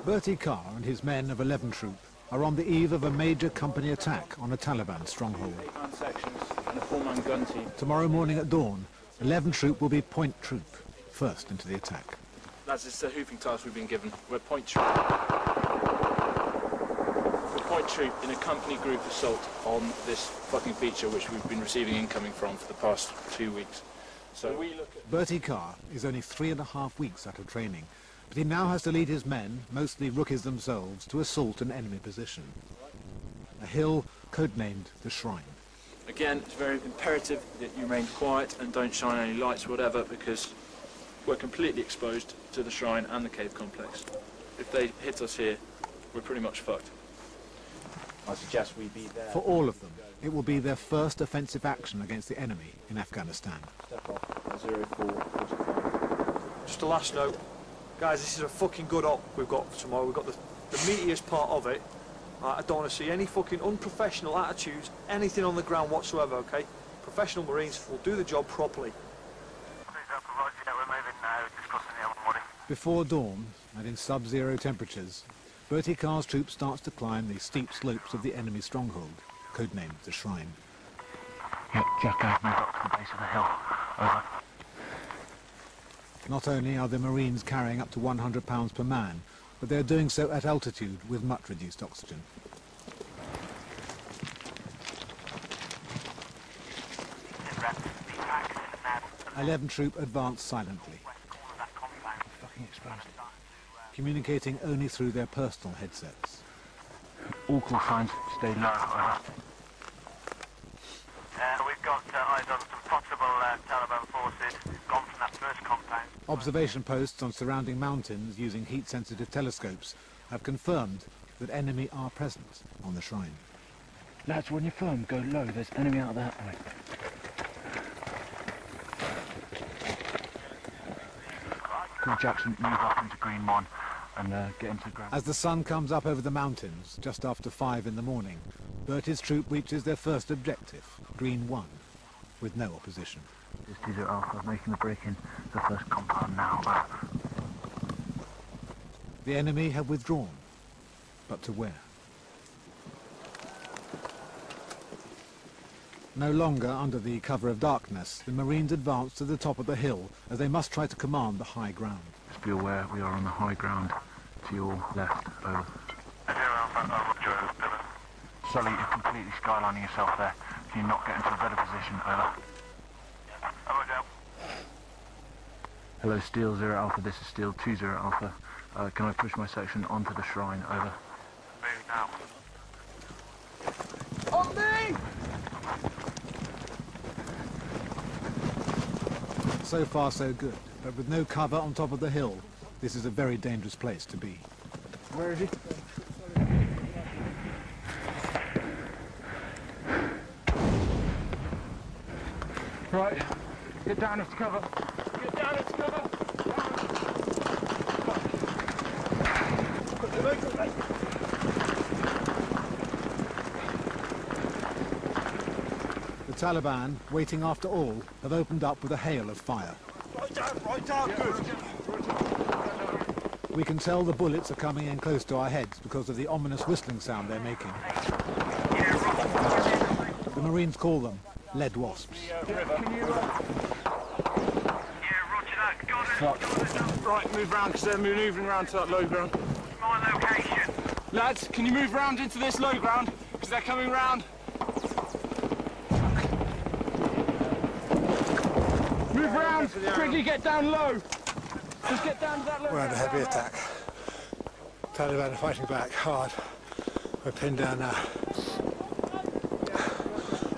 Bertie Carr and his men of 11 Troop are on the eve of a major company attack on a Taliban stronghold. 8-man sections and a 4-man gun team. Tomorrow morning at dawn, 11 Troop will be Point Troop, first into the attack. Lads, it's the hooping task we've been given. We're Point Troop. We're Point Troop in a company group assault on this fucking feature which we've been receiving incoming from for the past 2 weeks. So we look at... Bertie Carr is only 3.5 weeks out of training, but he now has to lead his men, mostly rookies themselves, to assault an enemy position. A hill codenamed the Shrine. Again, it's very imperative that you remain quiet and don't shine any lights or whatever, because we're completely exposed to the shrine and the cave complex. If they hit us here, we're pretty much fucked. I suggest we be there. For all of them, it will be their first offensive action against the enemy in Afghanistan. Step off, 0445. Just a last note. Guys, this is a fucking good op we've got for tomorrow. We've got the meatiest part of it. I don't want to see any fucking unprofessional attitudes, anything on the ground whatsoever, okay? Professional Marines will do the job properly. Before dawn, and in sub-zero temperatures, Bertie Carr's troop starts to climb the steep slopes of the enemy stronghold, codenamed the Shrine. Yep, Jack, move up to the base of the hill. Over. Not only are the Marines carrying up to 100 pounds per man, but they're doing so at altitude with much reduced oxygen. Right. 11 Troop advance silently, communicating only through their personal headsets. All call signs, stay low. Over. We've got eyes on some possible Taliban forces gone from that first compound. Observation posts on surrounding mountains using heat-sensitive telescopes have confirmed that enemy are present on the Shrine. Lads, when you're firm, go low. There's enemy out that way. Come on, Jackson, move up into Green 1 and get into ground. As the sun comes up over the mountains, just after 5 in the morning, Bertie's troop reaches their first objective, Green 1, with no opposition. This is 20 Alpha, making the break in the first compound now. The enemy have withdrawn, but to where? No longer under the cover of darkness, the Marines advance to the top of the hill as they must try to command the high ground. Just be aware we are on the high ground to your left. Over. Sully, you're completely skylining yourself there. Can you not get into a better position? Over. Hello, Steel 0 Alpha, this is Steel 20 Alpha. Can I push my section onto the Shrine? Over. Move now. On me! So far so good, but with no cover on top of the hill, this is a very dangerous place to be. Where is he? Right, get down into cover. Get down into cover! The Taliban, waiting after all, have opened up with a hail of fire. Right down, good! We can tell the bullets are coming in close to our heads because of the ominous whistling sound they're making. The Marines call them lead wasps. Right, move round because they're moving round to that low ground. My location. Lads, can you move round into this low ground? Because they're coming round. Move round! Quickly get down low! Just get down to that low. We're under heavy attack. Taliban are fighting back hard. We're pinned down now.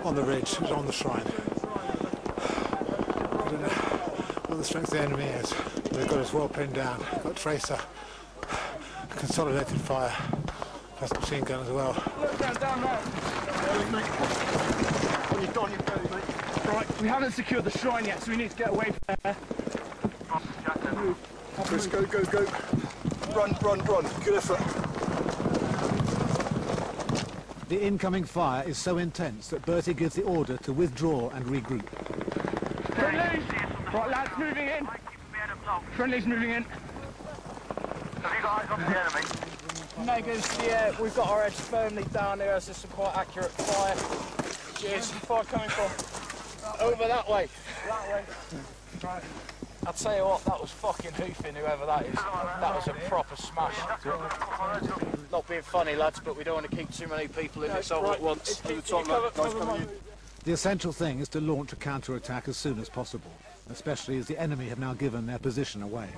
On the ridge, on the Shrine. I don't know what the strength of the enemy is. They've got us well pinned down. Got tracer, consolidated fire, plus machine gun as well. Look down there. On your belly, mate. Right, we haven't secured the Shrine yet, so we need to get away from there. Chris, go. Run. Good effort. The incoming fire is so intense that Bertie gives the order to withdraw and regroup. Friendlies! Right, lads, moving in. Friendlies moving in. Have you got eyes on the enemy? Megas, yeah, we've got our heads firmly down here as there's some quite accurate fire. Cheers. Fire coming from over that way. That way. Right. I'll tell you what, that was fucking hoofing, whoever that is. That was a proper smash. Not being funny, lads, but we don't want to keep too many people in this all at once. The essential thing is to launch a counter-attack as soon as possible, especially as the enemy have now given their position away.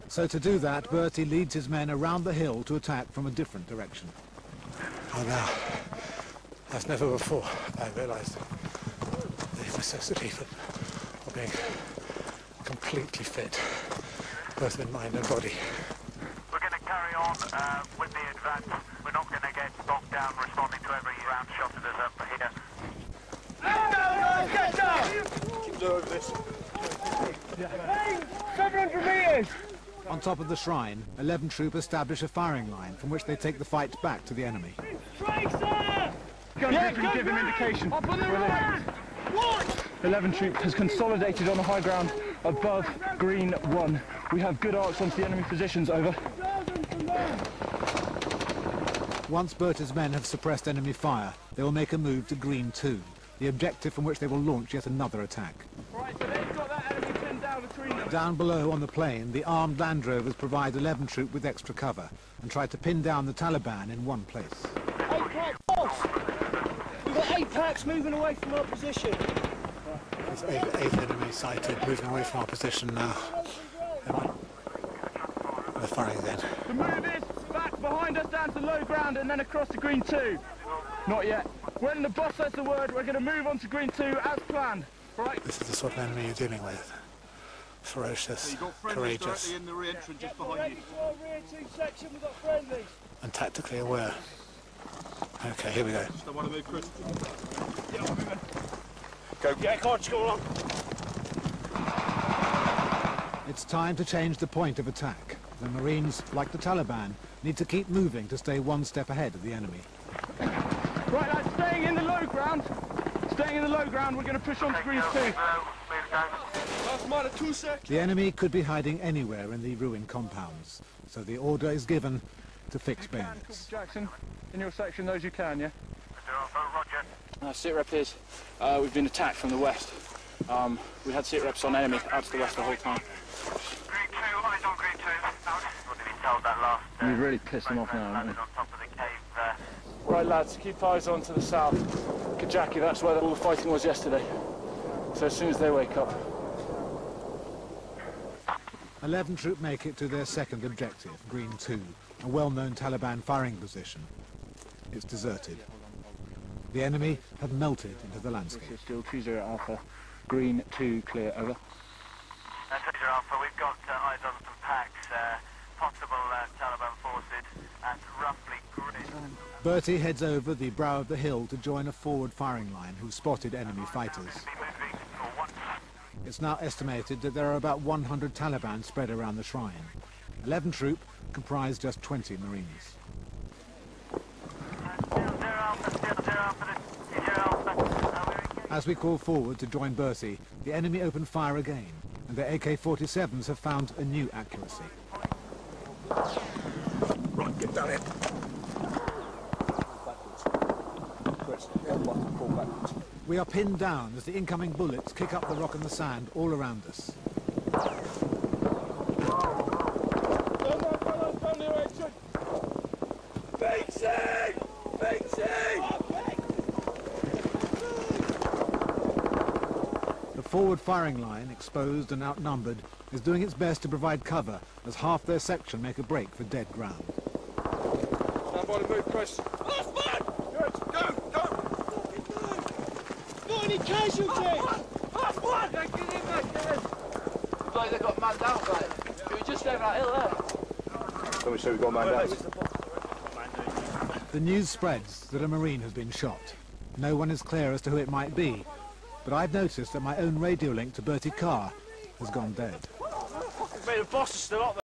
So to do that, Bertie leads his men around the hill to attack from a different direction. Oh, now, as never before, I realised the necessity of being completely fit, both in mind and body. We're going to carry on with the advance. We're not going to get bogged down responding to every round shot at us up here. Get down! Keep low over this. 700 metres! On top of the shrine, 11 Troop establish a firing line from which they take the fight back to the enemy. Gun briefing give him indication. Up on the right! 11 Troop has consolidated on the high ground above Green 1. We have good arcs onto the enemy positions, over. Once Bertie's men have suppressed enemy fire, they will make a move to Green 2, the objective from which they will launch yet another attack. Right, so they've got that enemy pinned down between them. Down below on the plain, the armed Land Rovers provide 11 Troop with extra cover and try to pin down the Taliban in one place. 8-pack, boss! We've got 8 packs moving away from our position. There's eight enemies sighted, moving away from our position now. They're firing then. The move is back behind us down to low ground and then across to Green 2. Not yet. When the boss says the word, we're going to move on to Green 2 as planned. Right? This is the sort of enemy you're dealing with. Ferocious, courageous, In the re-entrance just behind you. Rear 2 section, we've got friendlies. and tactically aware. Okay, here we go. Don't want to move, Chris. Yeah, I'm moving. Go. Yeah, can't go on. It's time to change the point of attack. The Marines, like the Taliban, need to keep moving to stay one step ahead of the enemy. Right, lads, staying in the low ground. Staying in the low ground, we're going to push on to Green 2. Last minor 2 seconds. The enemy could be hiding anywhere in the ruined compounds, so the order is given to fix bayonets. Jackson, in your section, those you can, yeah? Roger. Sit rep is, we've been attacked from the west. We had sit reps on enemy out to the west the whole time. Green 2, eyes on Green 2. Out. What did he tell that last? You've really pissed them off now, haven't you? On top of the cave there. Right lads, keep eyes on to the south. Kajaki, that's where all the fighting was yesterday. So as soon as they wake up. 11 Troop make it to their second objective, Green 2, a well-known Taliban firing position. It's deserted. The enemy have melted into the landscape. This is still 2-0 Alpha, Green 2 clear, over. Treasure Alpha, we've got eyes on some packs, possible Taliban forces at roughly Green. Bertie heads over the brow of the hill to join a forward firing line who've spotted enemy fighters. It's now estimated that there are about 100 Taliban spread around the shrine. 11 Troop comprise just 20 Marines. As we call forward to join Bertie, the enemy open fire again, and their AK-47s have found a new accuracy. Right, get down here. We are pinned down as the incoming bullets kick up the rock and the sand all around us. The forward firing line, exposed and outnumbered, is doing its best to provide cover as half their section make a break for dead ground. Stand by to move, Chris. Last man! Good, go! Not any casualties! Last one! Get in, mate, get in! Looks like they got manned out, mate. We were just over that hill there. Let me show we got manned out. The news spreads that a Marine has been shot. No one is clear as to who it might be, but I've noticed that my own radio link to Bertie Carr has gone dead. Mate, the boss is still up there.